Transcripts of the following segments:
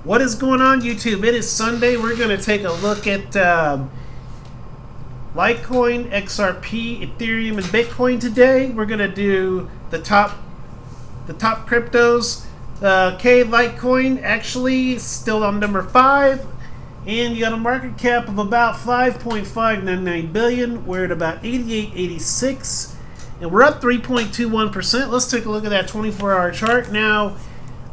What is going on, YouTube? It is Sunday. We're going to take a look at Litecoin, XRP, Ethereum, and Bitcoin today. We're going to do the top cryptos. Litecoin actually still on number 5, and you got a market cap of about 5.599 billion. We're at about 88.86, and we're up 3.21%. Let's take a look at that 24-hour chart now.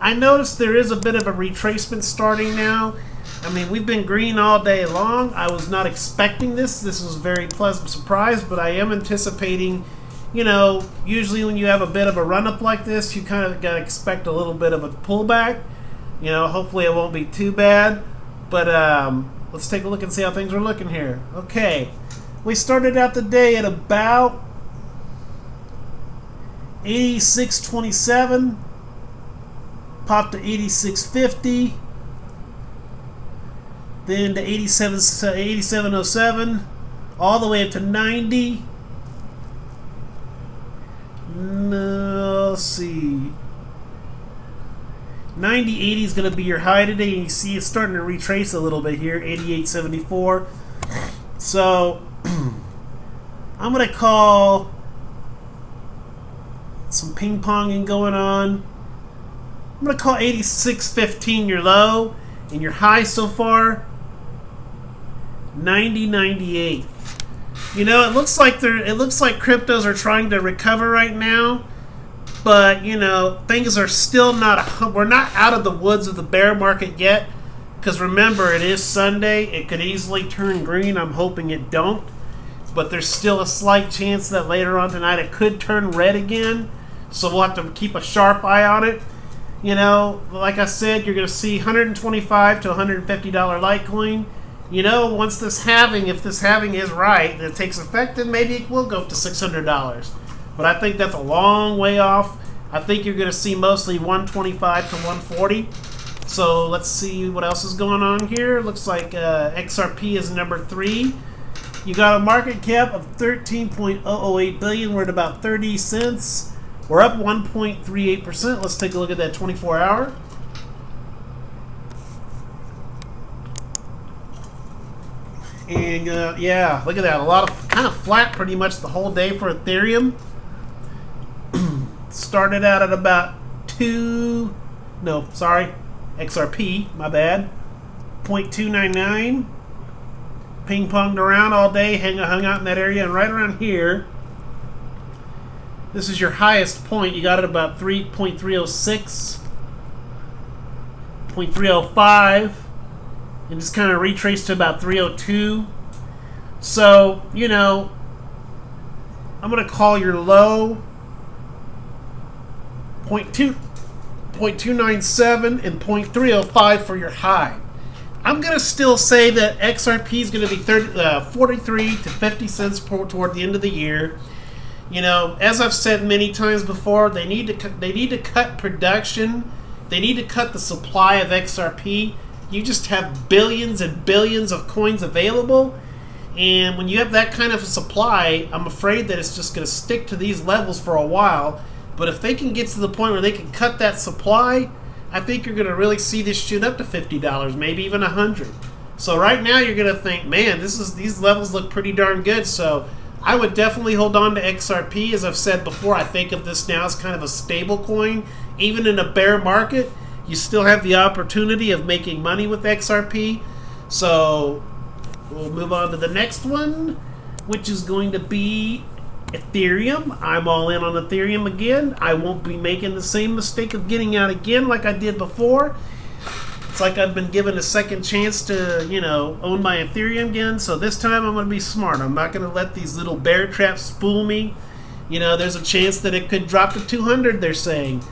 I noticed there is a bit of a retracement starting now. I mean, we've been green all day long. I was not expecting this. This was a very pleasant surprise, but I am anticipating, you know, usually when you have a bit of a run-up like this, you kind of got to expect a little bit of a pullback. You know, hopefully it won't be too bad. But let's take a look and see how things are looking here. Okay, we started out the day at about 86.27. Popped to 86.50, then to 87.07, all the way up to 90. No, let's see. 90.80 is going to be your high today, and you see it's starting to retrace a little bit here, 88.74. So I'm going to call some ping ponging going on. I'm going to call 86.15 your low, and your high so far, 90.98. You know, it looks like cryptos are trying to recover right now, but you know, things are still not. We're not out of the woods of the bear market yet, because remember, it is Sunday. It could easily turn green. I'm hoping it don't, but there's still a slight chance that later on tonight it could turn red again. So we'll have to keep a sharp eye on it. You know, like I said, you're going to see $125 to $150 Litecoin. You know, once this halving, if this halving is right, and it takes effect, then maybe it will go up to $600. But I think that's a long way off. I think you're going to see mostly 125 to 140. So let's see what else is going on here. Looks like XRP is number 3. You got a market cap of 13.008 billion. We're at about 30 cents. We're up 1.38%. Let's take a look at that 24-hour. And yeah, look at that. A lot of kind of flat pretty much the whole day for Ethereum. Started out at about XRP, my bad. 0.299. Ping-ponged around all day, hung out in that area, and right around here, this is your highest point. You got it about 3.306, 0.305, and just kind of retraced to about 302. So, you know, I'm going to call your low 0.297 and 0.305 for your high. I'm going to still say that XRP is going to be 43 to 50 cents toward the end of the year. You know, as I've said many times before, they need to cut production. They need to cut the supply of XRP. You just have billions and billions of coins available, and when you have that kind of a supply, I'm afraid that it's just going to stick to these levels for a while. But if they can get to the point where they can cut that supply, I think you're going to really see this shoot up to $50, maybe even $100. So right now you're going to think, man, these levels look pretty darn good. So I would definitely hold on to XRP. As I've said before, I think of this now as kind of a stable coin. Even in a bear market, you still have the opportunity of making money with XRP. So we'll move on to the next one, which is going to be Ethereum. I'm all in on Ethereum again. I won't be making the same mistake of getting out again like I did before. It's like I've been given a second chance to, you know, own my Ethereum again. So this time I'm going to be smart. I'm not going to let these little bear traps fool me. You know, there's a chance that it could drop to 200, they're saying.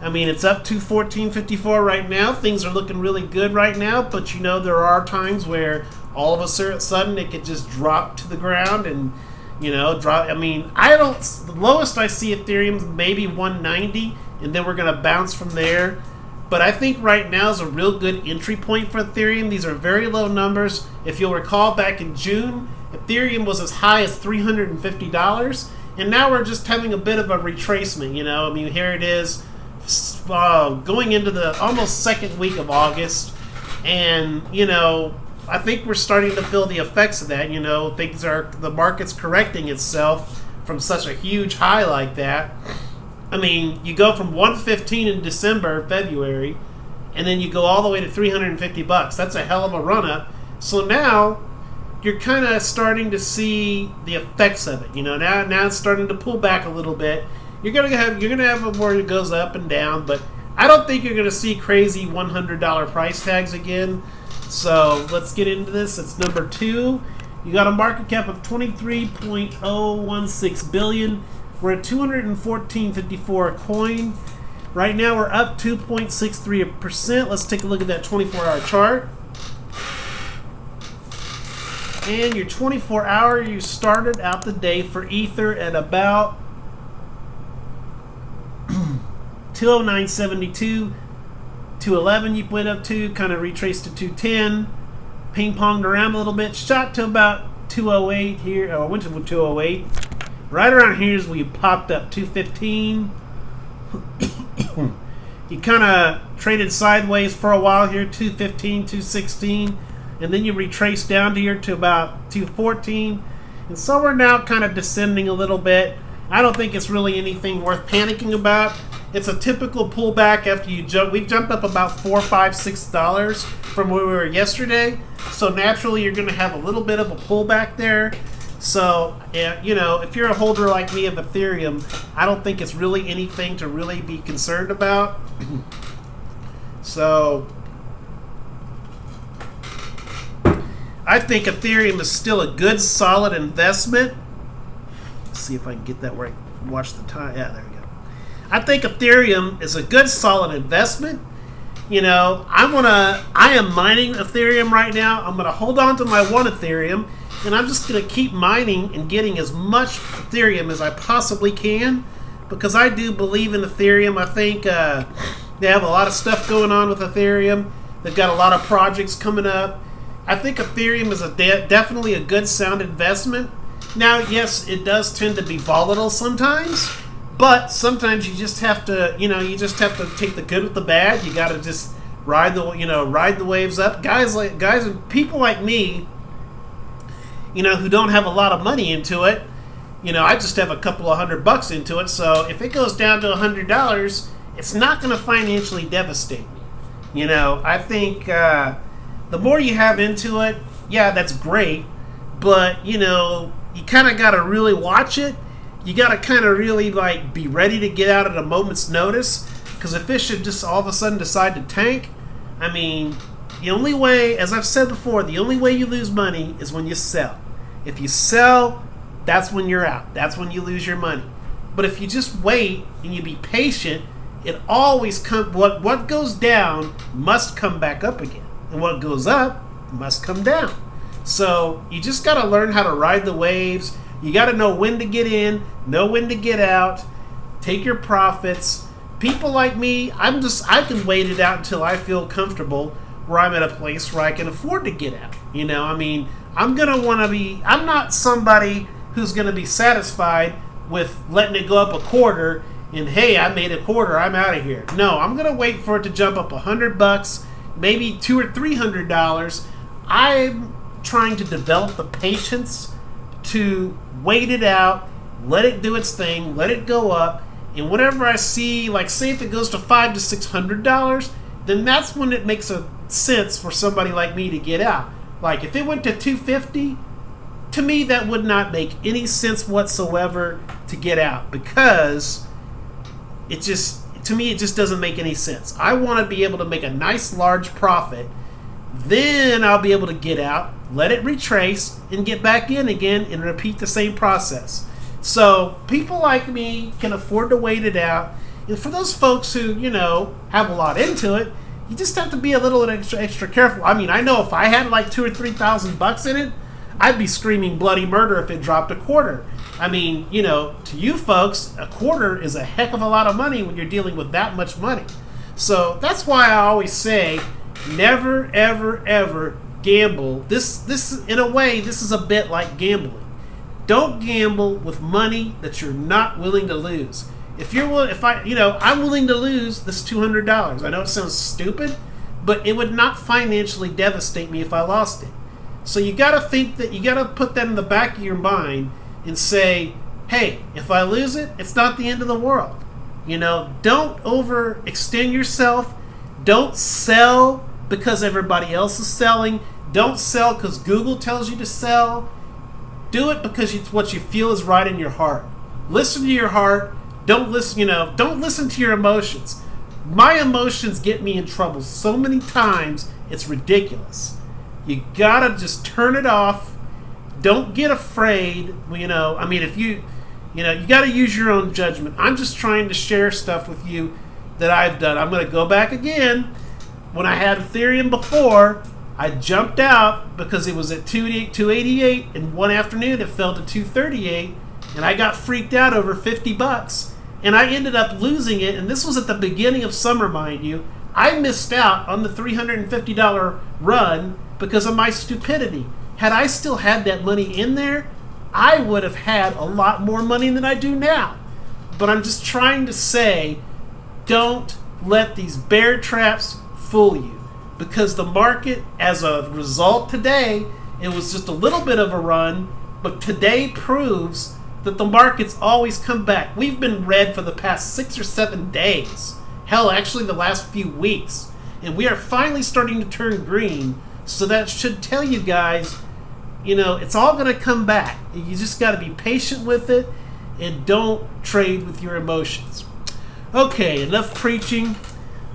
I mean, it's up to 1454 right now. Things are looking really good right now. But, you know, there are times where all of a sudden it could just drop to the ground and, you know, drop. I mean, the lowest I see Ethereum maybe 190, and then we're going to bounce from there. But I think right now is a real good entry point for Ethereum. These are very low numbers. If you'll recall, back in June, Ethereum was as high as $350, and now we're just having a bit of a retracement. You know, I mean, here it is, going into the almost second week of August. And, you know, I think we're starting to feel the effects of that. You know, the market's correcting itself from such a huge high like that. I mean, you go from 115 in February, and then you go all the way to $350. That's a hell of a run up. So now you're kind of starting to see the effects of it. You know, now it's starting to pull back a little bit. You're gonna have it where it goes up and down, but I don't think you're gonna see crazy $100 price tags again. So let's get into this. It's number 2. You got a market cap of 23.016 billion. We're at 214.54 a coin. Right now we're up 2.63%. Let's take a look at that 24-hour chart. And your 24-hour, you started out the day for Ether at about 209.72. 211 you went up to, kind of retraced to 210, ping-ponged around a little bit, shot to about 208 here, or went to 208. Right around here is where you popped up, 215. You kind of traded sideways for a while here, 215, 216, and then you retraced down to here to about 214. And so we're now kind of descending a little bit. I don't think it's really anything worth panicking about. It's a typical pullback after you jump. We've jumped up about $4, $5, $6 from where we were yesterday. So naturally, you're going to have a little bit of a pullback there. So, you know, if you're a holder like me of Ethereum, I don't think it's really anything to really be concerned about. So, I think Ethereum is still a good, solid investment. Let's see if I can get that where I watch the time. Yeah, there we go. I think Ethereum is a good, solid investment. You know, I am mining Ethereum right now. I'm going to hold on to my one Ethereum, and I'm just going to keep mining and getting as much Ethereum as I possibly can, because I do believe in Ethereum. I think they have a lot of stuff going on with Ethereum. They've got a lot of projects coming up. I think Ethereum is definitely a good, sound investment. Now, yes, it does tend to be volatile sometimes. But sometimes you just have to, you know, take the good with the bad. You got to just ride the waves up. Guys and people like me, you know, who don't have a lot of money into it. You know, I just have a couple of $100 into it. So if it goes down to $100, it's not going to financially devastate me. You know, I think the more you have into it, yeah, that's great. But, you know, you kind of got to really watch it. You got to kind of really, like, be ready to get out at a moment's notice. Because if it should just all of a sudden decide to tank, I mean, the only way, as I've said before, the only way you lose money is when you sell. If you sell, that's when you're out. That's when you lose your money. But if you just wait and you be patient, it always comes. What goes down must come back up again. And what goes up must come down. So you just got to learn how to ride the waves. You got to know when to get in, know when to get out, take your profits. People like me, I can wait it out until I feel comfortable where I'm at a place where I can afford to get out. You know, I mean, I'm not somebody who's going to be satisfied with letting it go up a quarter and, hey, I made a quarter, I'm out of here. No, I'm going to wait for it to jump up $100, maybe $200 or $300. I'm trying to develop the patience to wait it out, let it do its thing, let it go up, and whatever I see, like say if it goes to $500 to $600, then that's when it makes a sense for somebody like me to get out. Like if it went to $250, to me that would not make any sense whatsoever to get out, because to me it just doesn't make any sense. I want to be able to make a nice large profit, then I'll be able to get out, let it retrace, and get back in again and repeat the same process. So people like me can afford to wait it out. And for those folks who, you know, have a lot into it, you just have to be a little extra careful. I mean, I know if I had like $2,000 or $3,000 in it, I'd be screaming bloody murder if it dropped a quarter. I mean, you know, to you folks, a quarter is a heck of a lot of money when you're dealing with that much money. So that's why I always say, never, ever, ever gamble. This in a way, this is a bit like gambling. Don't gamble with money that you're not willing to lose. I'm willing to lose this $200. I know it sounds stupid, but it would not financially devastate me if I lost it. So you got to think that, you got to put that in the back of your mind and say, hey, if I lose it, it's not the end of the world. You know, don't overextend yourself. Don't sell because everybody else is selling. Don't sell because Google tells you to sell. Do it because it's what you feel is right in your heart. Listen to your heart. Don't listen, don't listen to your emotions. My emotions get me in trouble so many times, it's ridiculous. You gotta just turn it off. Don't get afraid. If you gotta use your own judgment. I'm just trying to share stuff with you that I've done. I'm gonna go back again. When I had Ethereum before, I jumped out because it was at 288, and one afternoon it fell to 238, and I got freaked out over $50. And I ended up losing it, and this was at the beginning of summer, mind you. I missed out on the $350 run because of my stupidity. Had I still had that money in there, I would have had a lot more money than I do now. But I'm just trying to say, don't let these bear traps fool you. Because the market, as a result today, it was just a little bit of a run, but today proves that the markets always come back. We've been red for the past 6 or 7 days. Hell, actually the last few weeks. And we are finally starting to turn green. So that should tell you guys, it's all going to come back. You just got to be patient with it and don't trade with your emotions. Okay, enough preaching.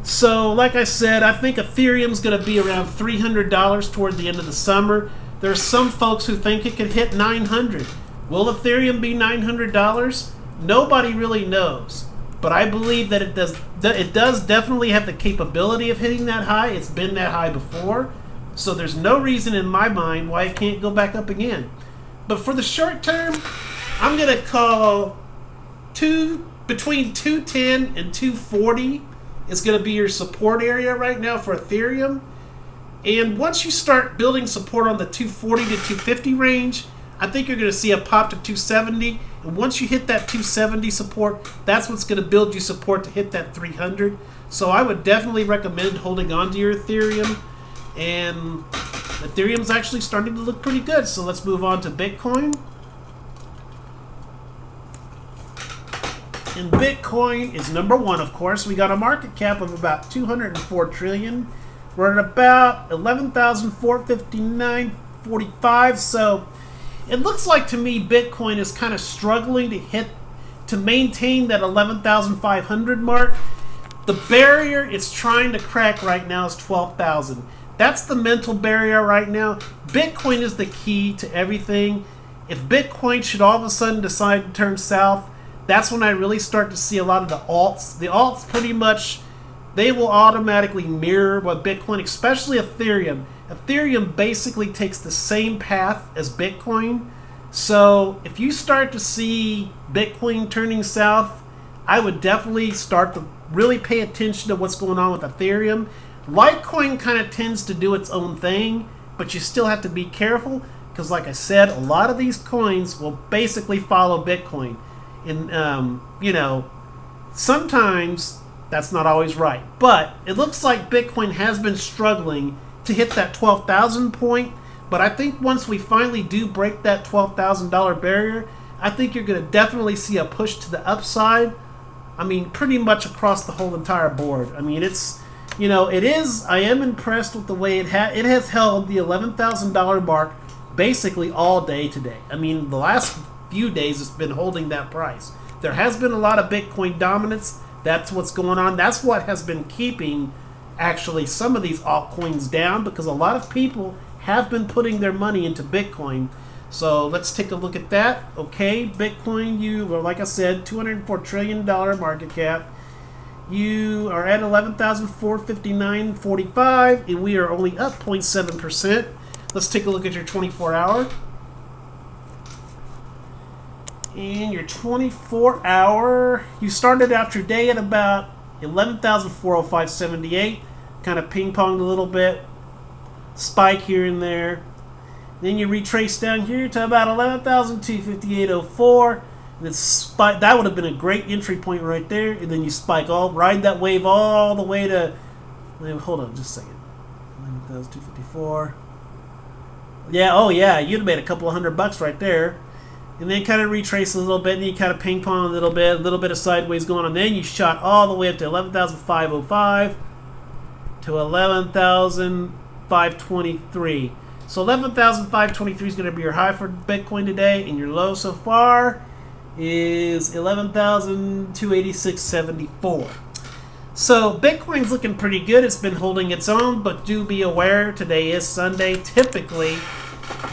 So, like I said, I think Ethereum's going to be around $300 toward the end of the summer. There are some folks who think it could hit $900. Will Ethereum be $900? Nobody really knows. But I believe that it does definitely have the capability of hitting that high. It's been that high before. So there's no reason in my mind why it can't go back up again. But for the short term, I'm going to call between 210 and 240 is going to be your support area right now for Ethereum. And once you start building support on the 240 to 250 range, I think you're going to see a pop to 270. And once you hit that 270 support, that's what's going to build you support to hit that 300. So I would definitely recommend holding on to your Ethereum. And Ethereum's actually starting to look pretty good. So let's move on to Bitcoin. And Bitcoin is number one, of course. We got a market cap of about 204 trillion. We're at about 11,459.45. So it looks like to me Bitcoin is kind of struggling to maintain that 11,500 mark. The barrier it's trying to crack right now is 12,000. That's the mental barrier right now. Bitcoin is the key to everything. If Bitcoin should all of a sudden decide to turn south, that's when I really start to see a lot of the alts. The alts pretty much, they will automatically mirror what Bitcoin, especially Ethereum. Ethereum basically takes the same path as Bitcoin. So if you start to see Bitcoin turning south, I would definitely start to really pay attention to what's going on with Ethereum. LITECOIN kind of tends to do its own thing, but you still have to be careful because, like I said, a lot of these coins will basically follow Bitcoin. And, sometimes that's not always right. But it looks like Bitcoin has been struggling to hit that 12,000 point. But I think once we finally do break that $12,000 barrier, I think you're going to definitely see a push to the upside. I mean, pretty much across the whole entire board. I mean, I am impressed with the way it has held the $11,000 mark basically all day today. I mean, the last few days it's been holding that price. There has been a lot of Bitcoin dominance. That's what's going on. That's what has been keeping actually some of these altcoins down, because a lot of people have been putting their money into Bitcoin. So let's take a look at that. Okay, Bitcoin, like I said, $204 trillion market cap. You are at 11,459.45, and we are only up 0.7%. Let's take a look at your 24-hour. And your 24-hour, you started out your day at about 11,405.78. Kind of ping-ponged a little bit. Spike here and there. Then you retrace down here to about 11,258.04. And spike, that would have been a great entry point right there. And then you ride that wave all the way to Hold on just a second. 11,254. Yeah, oh yeah, you'd have made a couple of $100 right there. And then kind of retrace a little bit, and you kind of ping pong a little bit of sideways going on. Then you shot all the way up to 11,505 to 11,523. So 11,523 is going to be your high for Bitcoin today, and your low so far is 11,286.74. So Bitcoin's looking pretty good. It's been holding its own, but do be aware today is Sunday. Typically,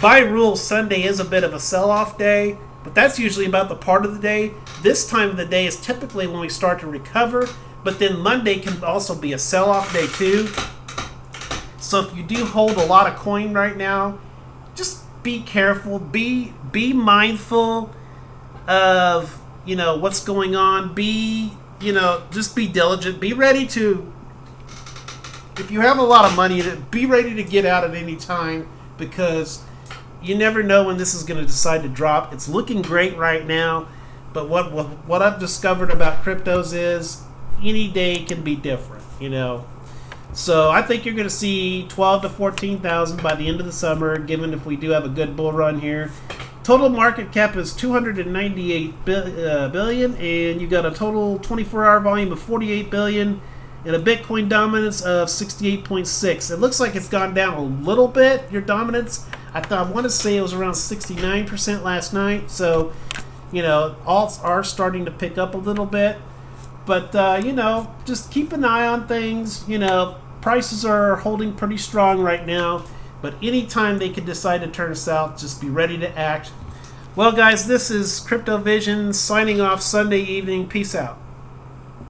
by rule, Sunday is a bit of a sell-off day, but that's usually about the part of the day. This time of the day is typically when we start to recover, but then Monday can also be a sell-off day too. So if you do hold a lot of coin right now, just be careful, be mindful of, you know, what's going on. Just be diligent. Be ready to, if you have a lot of money, be ready to get out at any time, because you never know when this is going to decide to drop. It's looking great right now, but what I've discovered about cryptos is any day can be different, you know. So I think you're going to see 12 to 14,000 by the end of the summer, given if we do have a good bull run here. Total market cap is 298 billion, and you got a total 24-hour volume of 48 billion, and a Bitcoin dominance of 68.6. It looks like it's gone down a little bit, your dominance. I want to say it was around 69% last night. So, you know, alts are starting to pick up a little bit. But, you know, just keep an eye on things. You know, prices are holding pretty strong right now. But anytime they could decide to turn south, just be ready to act. Well, guys, this is Crypto Vision signing off Sunday evening. Peace out.